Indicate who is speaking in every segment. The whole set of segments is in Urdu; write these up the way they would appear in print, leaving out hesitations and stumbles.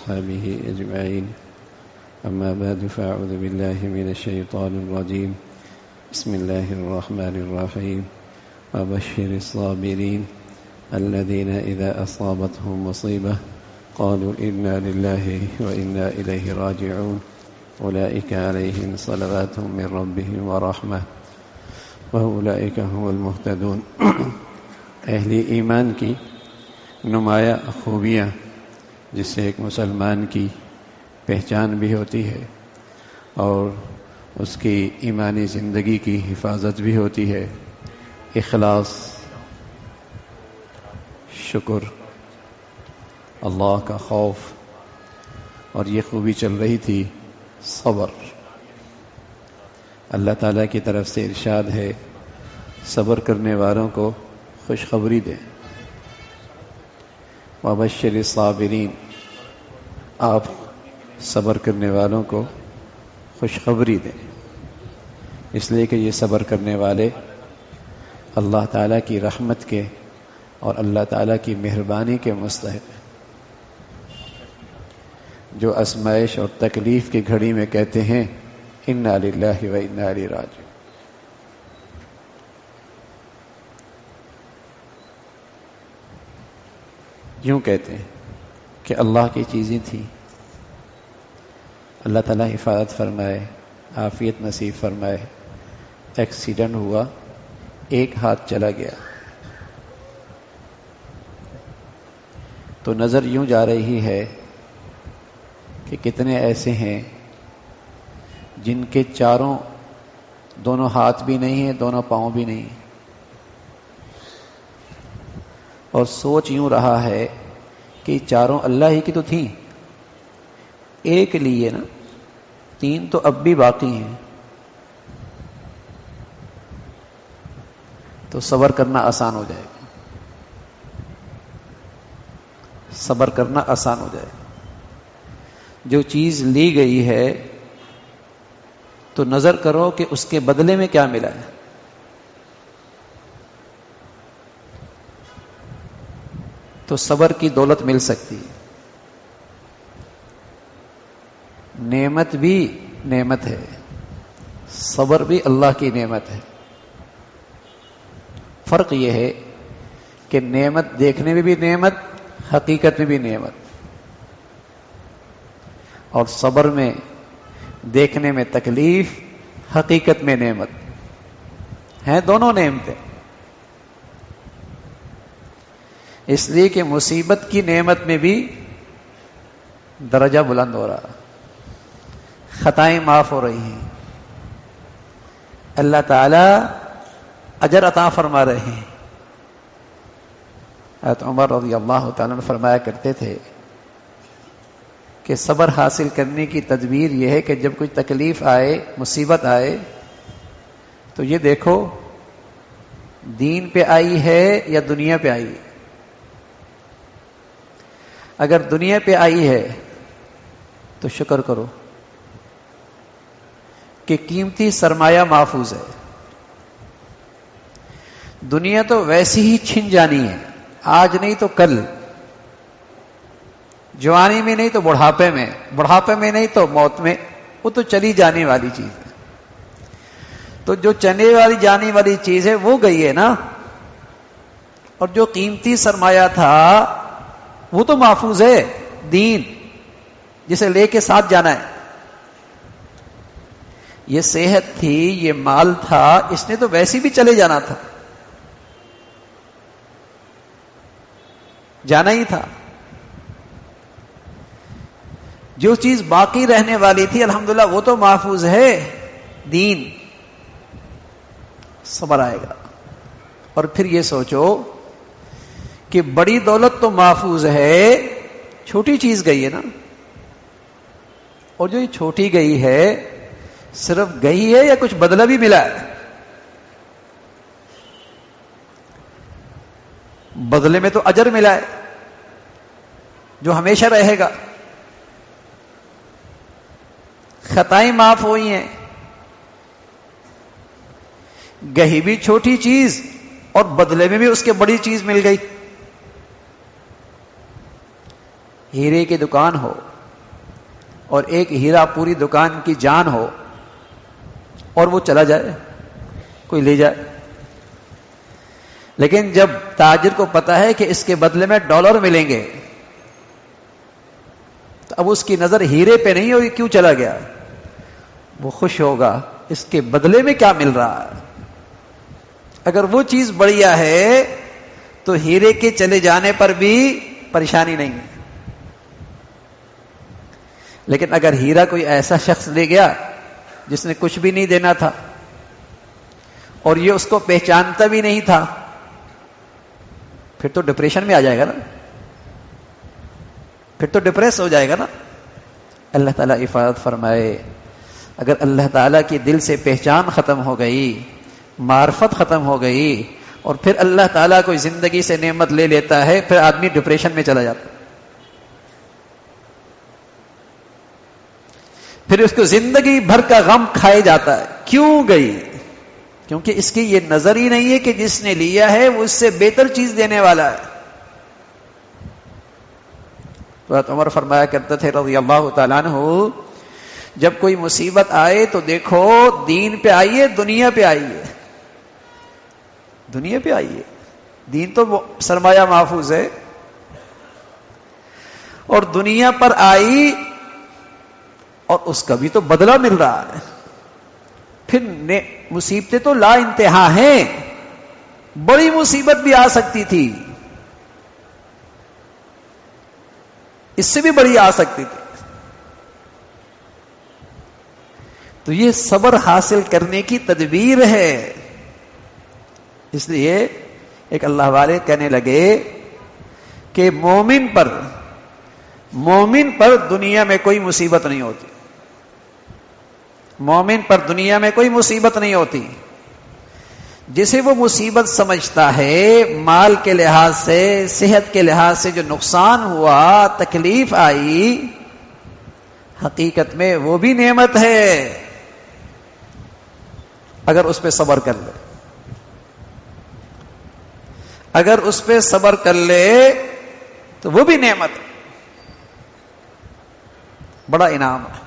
Speaker 1: وأصحابه أجمعين. أما بعد فأعوذ بالله من الشيطان الرجيم. بسم الله الرحمن الرحيم. وبشر الصابرين الذين إذا أصابتهم مصيبة قالوا إنا لله وإنا إليه راجعون أولئك عليهم صلوات من ربهم ورحمة وأولئك هم المهتدون. اہل ایمان کی نمایاں خوبیاں جس سے ایک مسلمان کی پہچان بھی ہوتی ہے اور اس کی ایمانی زندگی کی حفاظت بھی ہوتی ہے، اخلاص، شکر، اللہ کا خوف، اور یہ خوبی چل رہی تھی صبر۔ اللہ تعالیٰ کی طرف سے ارشاد ہے صبر کرنے والوں کو خوشخبری دیں۔ وبشر الصابرین، آپ صبر کرنے والوں کو خوشخبری دیں، اس لیے کہ یہ صبر کرنے والے اللہ تعالیٰ کی رحمت کے اور اللہ تعالیٰ کی مہربانی کے مستحق ہیں، جو آزمائش اور تکلیف کی گھڑی میں کہتے ہیں انا للہ و انا الیہ راجعون۔ یوں کہتے ہیں کہ اللہ کی چیزیں تھیں، اللہ تعالیٰ حفاظت فرمائے، عافیت نصیب فرمائے، ایکسیڈنٹ ہوا، ایک ہاتھ چلا گیا تو نظر یوں جا رہی ہے کہ کتنے ایسے ہیں جن کے چاروں دونوں ہاتھ بھی نہیں ہیں، دونوں پاؤں بھی نہیں ہیں، اور سوچ یوں رہا ہے کہ چاروں اللہ ہی کی تو تھیں، ایک لیے نا، تین تو اب بھی باقی ہیں، تو صبر کرنا آسان ہو جائے گا، صبر کرنا آسان ہو جائے گا۔ جو چیز لی گئی ہے تو نظر کرو کہ اس کے بدلے میں کیا ملا ہے۔ تو صبر کی دولت مل سکتی ہے، نعمت بھی نعمت ہے، صبر بھی اللہ کی نعمت ہے۔ فرق یہ ہے کہ نعمت دیکھنے میں بھی نعمت، حقیقت میں بھی نعمت، اور صبر میں دیکھنے میں تکلیف، حقیقت میں نعمت ہیں، دونوں نعمتیں۔ اس لیے کہ مصیبت کی نعمت میں بھی درجہ بلند ہو رہا، خطائیں معاف ہو رہی ہیں، اللہ تعالی اجر عطا فرما رہے ہیں۔ حضرت عمر رضی اللہ تعالیٰ عنہ فرمایا کرتے تھے کہ صبر حاصل کرنے کی تدبیر یہ ہے کہ جب کوئی تکلیف آئے، مصیبت آئے، تو یہ دیکھو دین پہ آئی ہے یا دنیا پہ آئی ہے۔ اگر دنیا پہ آئی ہے تو شکر کرو کہ قیمتی سرمایہ محفوظ ہے۔ دنیا تو ویسی ہی چھن جانی ہے، آج نہیں تو کل، جوانی میں نہیں تو بڑھاپے میں، بڑھاپے میں نہیں تو موت میں، وہ تو چلی جانے والی چیز ہے۔ تو جو چلنے والی جانے والی چیز ہے وہ گئی ہے نا، اور جو قیمتی سرمایہ تھا وہ تو محفوظ ہے، دین جسے لے کے ساتھ جانا ہے۔ یہ صحت تھی، یہ مال تھا، اس نے تو ویسے بھی چلے جانا تھا، جانا ہی تھا۔ جو چیز باقی رہنے والی تھی الحمدللہ وہ تو محفوظ ہے، دین۔ صبر آئے گا، اور پھر یہ سوچو کہ بڑی دولت تو محفوظ ہے، چھوٹی چیز گئی ہے نا، اور جو یہ چھوٹی گئی ہے صرف گئی ہے یا کچھ بدلہ بھی ملا ہے؟ بدلے میں تو اجر ملا ہے جو ہمیشہ رہے گا، خطائیں معاف ہوئی ہیں، گہی بھی چھوٹی چیز اور بدلے میں بھی اس کے بڑی چیز مل گئی۔ ہیرے کی دکان ہو،
Speaker 2: اور ایک ہیرا پوری دکان کی جان ہو اور وہ چلا جائے، کوئی لے جائے. لیکن جب تاجر کو پتا ہے کہ اس کے بدلے میں ڈالر ملیں گے تو اب اس کی نظر ہیرے پہ نہیں ہوگی کیوں چلا گیا، وہ خوش ہوگا اس کے بدلے میں کیا مل رہا ہے. اگر وہ چیز بڑھیا ہے تو ہیرے کے چلے جانے پر بھی پریشانی نہیں ہے. لیکن اگر ہیرا کوئی ایسا شخص لے گیا جس نے کچھ بھی نہیں دینا تھا اور یہ اس کو پہچانتا بھی نہیں تھا، پھر تو ڈپریشن میں آ جائے گا نا، پھر تو ڈپریس ہو جائے گا نا. اللہ تعالیٰ حفاظت فرمائے. اگر اللہ تعالیٰ کی دل سے پہچان ختم ہو گئی، معرفت ختم ہو گئی، اور پھر اللہ تعالیٰ کوئی زندگی سے نعمت لے لیتا ہے، پھر آدمی ڈپریشن میں چلا جاتا ہے. پھر اس کو زندگی بھر کا غم کھائے جاتا ہے. کیوں گئی؟ کیونکہ اس کی یہ نظر ہی نہیں ہے کہ جس نے لیا ہے وہ اس سے بہتر چیز دینے والا ہے. حضرت عمر فرمایا کرتے تھے رضی اللہ تعالیٰ عنہ، جب کوئی مصیبت آئے تو دیکھو دین پہ آئیے دنیا پہ آئیے، دنیا پہ آئیے. دین تو سرمایہ محفوظ ہے، اور دنیا پر آئی اور اس کا بھی تو بدلہ مل رہا ہے. پھر مصیبتیں تو لا انتہا ہیں، بڑی مصیبت بھی آ سکتی تھی، اس سے بھی بڑی آ سکتی تھی. تو یہ صبر حاصل کرنے کی تدبیر ہے. اس لیے ایک اللہ والے کہنے لگے کہ مومن پر دنیا میں کوئی مصیبت نہیں ہوتی، مومن پر دنیا میں کوئی مصیبت نہیں ہوتی. جسے وہ مصیبت سمجھتا ہے، مال کے لحاظ سے، صحت کے لحاظ سے جو نقصان ہوا، تکلیف آئی، حقیقت میں وہ بھی نعمت ہے اگر اس پہ صبر کر لے. اگر اس پہ صبر کر لے تو وہ بھی نعمت ہے، بڑا انعام ہے.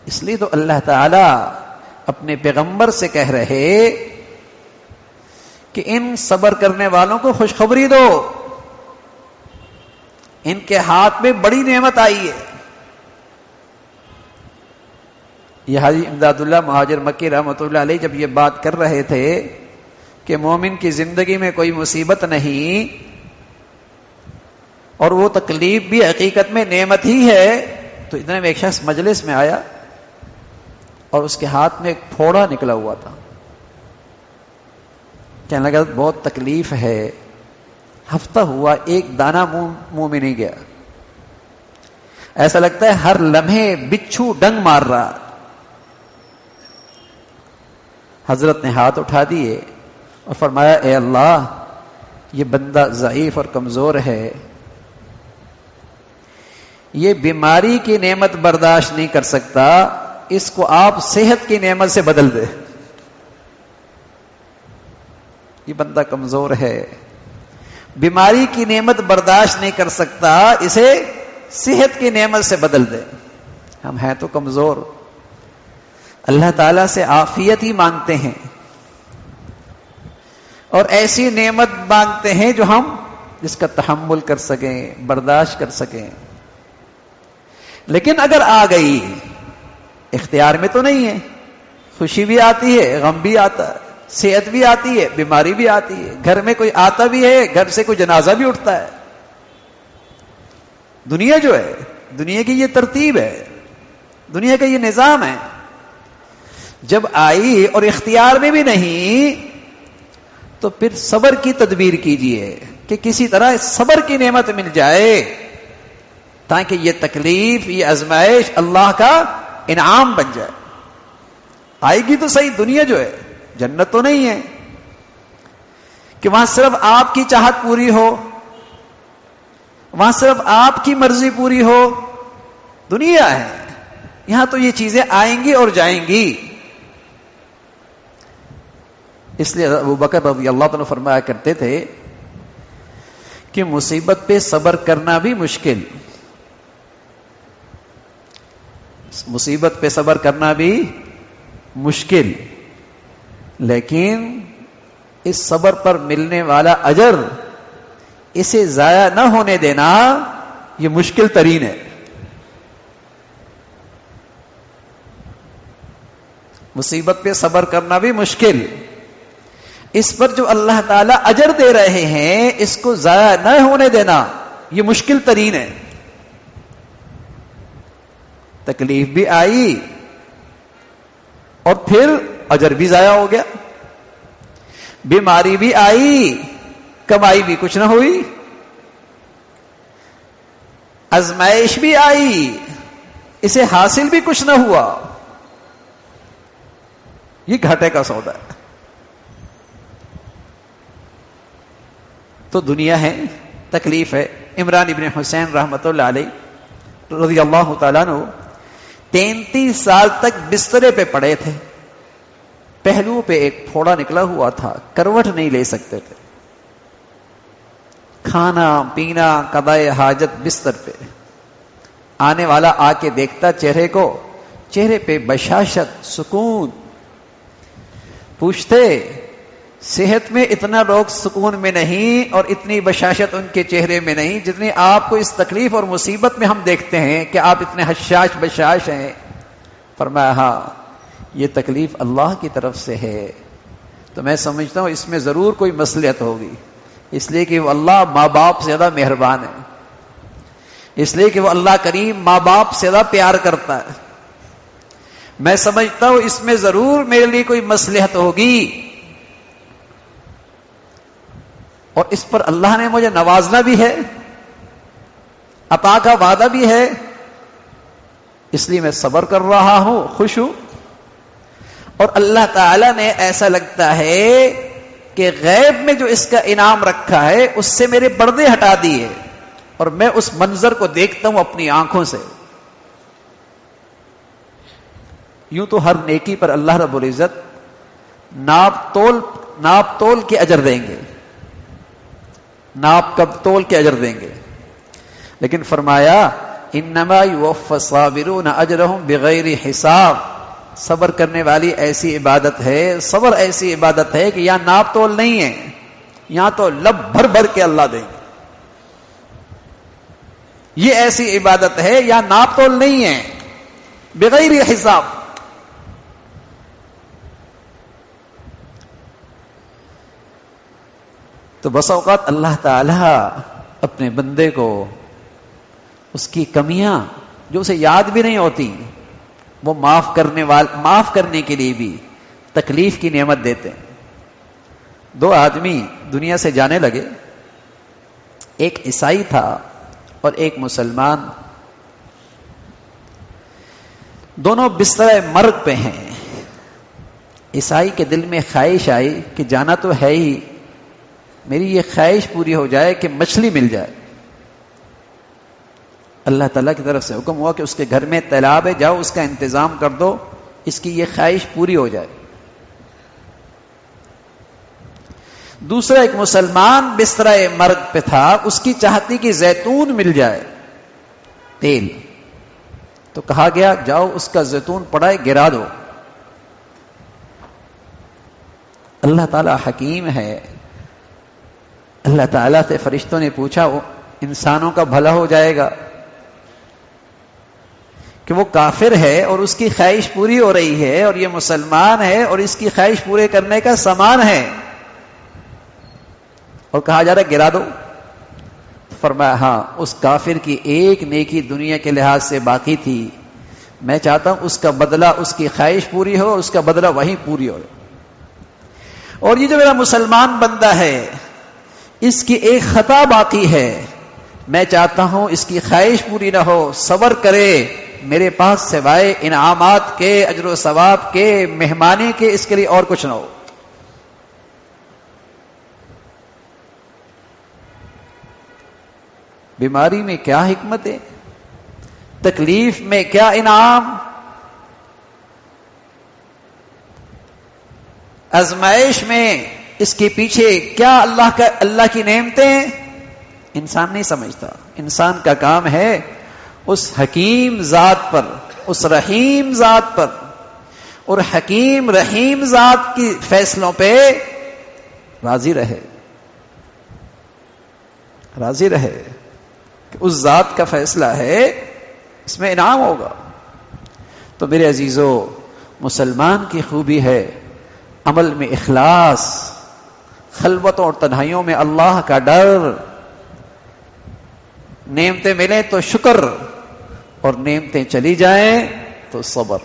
Speaker 2: اس لیے تو اللہ تعالی اپنے پیغمبر سے کہہ رہے کہ ان صبر کرنے والوں کو خوشخبری دو، ان کے ہاتھ میں بڑی نعمت آئی ہے. یہ حاجی امداد اللہ مہاجر مکی رحمۃ اللہ علیہ جب یہ بات کر رہے تھے کہ مومن کی زندگی میں کوئی مصیبت نہیں اور وہ تکلیف بھی حقیقت میں نعمت ہی ہے، تو اتنے میں ایک شخص مجلس میں آیا اور اس کے ہاتھ میں ایک پھوڑا نکلا ہوا تھا. کہنے لگا بہت تکلیف ہے، ہفتہ ہوا ایک دانہ منہ میں نہیں گیا، ایسا لگتا ہے ہر لمحے بچھو ڈنگ مار رہا. حضرت نے ہاتھ اٹھا دیے اور فرمایا اے اللہ، یہ بندہ ضعیف اور کمزور ہے، یہ بیماری کی نعمت برداشت نہیں کر سکتا، اس کو آپ صحت کی نعمت سے بدل دے. یہ بندہ کمزور ہے، بیماری کی نعمت برداشت نہیں کر سکتا، اسے صحت کی نعمت سے بدل دے. ہم ہیں تو کمزور، اللہ تعالیٰ سے عافیت ہی مانگتے ہیں اور ایسی نعمت مانگتے ہیں جو ہم جس کا تحمل کر سکیں، برداشت کر سکیں. لیکن اگر آ گئی، اختیار میں تو نہیں ہے، خوشی بھی آتی ہے، غم بھی آتا ہے، صحت بھی آتی ہے، بیماری بھی آتی ہے، گھر میں کوئی آتا بھی ہے، گھر سے کوئی جنازہ بھی اٹھتا ہے. دنیا جو ہے، دنیا کی یہ ترتیب ہے، دنیا کا یہ نظام ہے. جب آئی اور اختیار میں بھی نہیں تو پھر صبر کی تدبیر کیجئے کہ کسی طرح صبر کی نعمت مل جائے تاکہ یہ تکلیف، یہ آزمائش اللہ کا انعام بن جائے. آئے گی تو صحیح، دنیا جو ہے جنت تو نہیں ہے کہ وہاں صرف آپ کی چاہت پوری ہو، وہاں صرف آپ کی مرضی پوری ہو. دنیا ہے، یہاں تو یہ چیزیں آئیں گی اور جائیں گی. اس لیے ابو بکر رضی اللہ عنہ فرمایا کرتے تھے کہ مصیبت پہ صبر کرنا بھی مشکل، مصیبت پہ صبر کرنا بھی مشکل، لیکن اس صبر پر ملنے والا اجر، اسے ضائع نہ ہونے دینا، یہ مشکل ترین ہے۔ مصیبت پہ صبر کرنا بھی مشکل، اس پر جو اللہ تعالی اجر دے رہے ہیں اس کو ضائع نہ ہونے دینا، یہ مشکل ترین ہے۔ تکلیف بھی آئی اور پھر اجر بھی ضائع ہو گیا، بیماری بھی آئی، کمائی بھی کچھ نہ ہوئی، آزمائش بھی آئی، اسے حاصل بھی کچھ نہ ہوا، یہ گھاٹے کا سودا ہے۔ تو دنیا ہے، تکلیف ہے۔ عمران ابن حسین رحمۃ اللہ علیہ رضی اللہ تعالیٰ عنہ 33 سال تک بسترے پہ پڑے تھے، پہلو پہ ایک پھوڑا نکلا ہوا تھا، کروٹ نہیں لے سکتے تھے، کھانا پینا قضائے حاجت بستر پہ، آنے والا آ کے دیکھتا چہرے کو، چہرے پہ بشاشت، سکون، پوچھتے صحت میں اتنا لوگ سکون میں نہیں اور اتنی بشاشت ان کے چہرے میں نہیں جتنی آپ کو اس تکلیف اور مصیبت میں ہم دیکھتے ہیں کہ آپ اتنے حشاش بشاش ہیں۔ فرمایا ہاں یہ تکلیف اللہ کی طرف سے ہے، تو میں سمجھتا ہوں اس میں ضرور کوئی مصلحت ہوگی، اس لیے کہ وہ اللہ ماں باپ سے زیادہ مہربان ہے، اس لیے کہ وہ اللہ کریم ماں باپ سے زیادہ پیار کرتا ہے، میں سمجھتا ہوں اس میں ضرور میرے لیے کوئی مصلحت ہوگی، اور اس پر اللہ نے مجھے نوازنا بھی ہے، عطا کا وعدہ بھی ہے، اس لیے میں صبر کر رہا ہوں، خوش ہوں۔ اور اللہ تعالی نے ایسا لگتا ہے کہ غیب میں جو اس کا انعام رکھا ہے اس سے میرے پردے ہٹا دیے، اور میں اس منظر کو دیکھتا ہوں اپنی آنکھوں سے۔ یوں تو ہر نیکی پر اللہ رب العزت ناپ تول کے اجر دیں گے، ناپ کب تول کے اجر دیں گے، لیکن فرمایا انما یوفی الصابرون اجرہم بغیر حساب، صبر کرنے والی ایسی عبادت ہے، صبر ایسی عبادت ہے کہ یہاں ناپ تول نہیں ہے، یہاں تو لب بھر بھر کے اللہ دیں گے۔ یہ ایسی عبادت ہے یہاں ناپ تول نہیں ہے، بغیر حساب۔ تو بس اوقات اللہ تعالی اپنے بندے کو اس کی کمیاں جو اسے یاد بھی نہیں ہوتی وہ معاف کرنے کے لیے بھی تکلیف کی نعمت دیتے ہیں۔ 2 آدمی دنیا سے جانے لگے، ایک عیسائی تھا اور ایک مسلمان، دونوں بستر مرگ پہ ہیں۔ عیسائی کے دل میں خواہش آئی کہ جانا تو ہے ہی، میری یہ خواہش پوری ہو جائے کہ مچھلی مل جائے۔ اللہ تعالیٰ کی طرف سے حکم ہوا کہ اس کے گھر میں تالاب ہے، جاؤ اس کا انتظام کر دو، اس کی یہ خواہش پوری ہو جائے۔ دوسرا ایک مسلمان بستر مرگ پہ تھا، اس کی چاہتی کہ زیتون مل جائے، تیل، تو کہا گیا جاؤ اس کا زیتون پڑا ہے گرا دو۔ اللہ تعالیٰ حکیم ہے، اللہ تعالیٰ سے فرشتوں نے پوچھا وہ انسانوں کا بھلا ہو جائے گا کہ وہ کافر ہے اور اس کی خواہش پوری ہو رہی ہے، اور یہ مسلمان ہے اور اس کی خواہش پورے کرنے کا سامان ہے، اور کہا جا رہا ہے گرا دو۔ فرمایا ہاں اس کافر کی ایک نیکی دنیا کے لحاظ سے باقی تھی، میں چاہتا ہوں اس کا بدلہ، اس کی خواہش پوری ہو، اس کا بدلہ وہیں پوری ہو۔ اور یہ جو میرا مسلمان بندہ ہے اس کی ایک خطا باقی ہے، میں چاہتا ہوں اس کی خواہش پوری نہ ہو، صبر کرے، میرے پاس سوائے انعامات کے، اجر و ثواب کے، مہمانی کے، اس کے لیے اور کچھ نہ ہو۔ بیماری میں کیا حکمت ہے، تکلیف میں کیا انعام، آزمائش میں اس کے پیچھے کیا اللہ کی نعمتیں، انسان نہیں سمجھتا۔ انسان کا کام ہے اس حکیم ذات پر، اس رحیم ذات پر، اور حکیم رحیم ذات کی فیصلوں پہ راضی رہے، راضی رہے کہ اس ذات کا فیصلہ ہے، اس میں انعام ہوگا۔ تو میرے عزیزو، مسلمان کی خوبی ہے عمل میں اخلاص، خلوتوں اور تنہائیوں میں اللہ کا ڈر، نعمتیں ملیں تو شکر، اور نعمتیں چلی جائیں تو صبر۔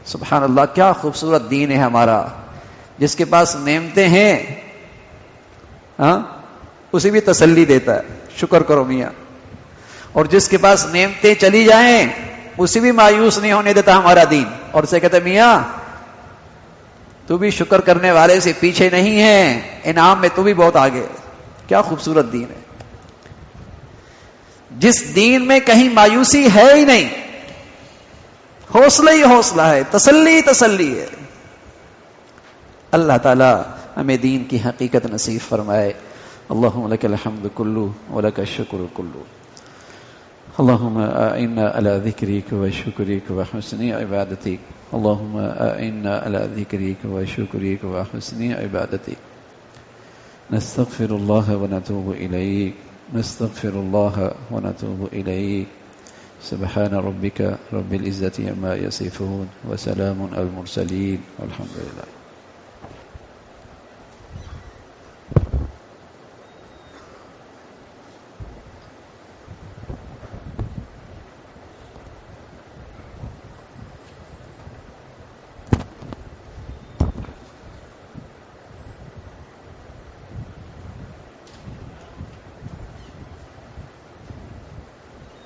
Speaker 2: سبحان اللہ، کیا خوبصورت دین ہے ہمارا۔ جس کے پاس نعمتیں ہیں اسے بھی تسلی دیتا ہے، شکر کرو میاں، اور جس کے پاس نعمتیں چلی جائیں اسے بھی مایوس نہیں ہونے دیتا ہمارا دین، اور اسے کہتا ہے میاں تو بھی شکر کرنے والے سے پیچھے نہیں ہے، انعام میں تو بھی بہت آگے۔ کیا خوبصورت دین ہے، جس دین میں کہیں مایوسی ہے ہی نہیں، حوصلہ ہی حوصلہ ہے، تسلی تسلی ہے۔ اللہ تعالی ہمیں دین کی حقیقت نصیب فرمائے۔ اللہم لک الحمد کلو ولک الشکر کلو، اللہم اعنا علی ذکرک و شکرک و حسن عبادتک، اللہم اعنا علی ذکرک و شکرک و حسن عبادتک، نستغفر اللہ و نتوب الیک، نستغفر اللہ و نتوب الیک، سبحان ربک رب العزة عما یصفون وسلام علی المرسلین والحمد للہ۔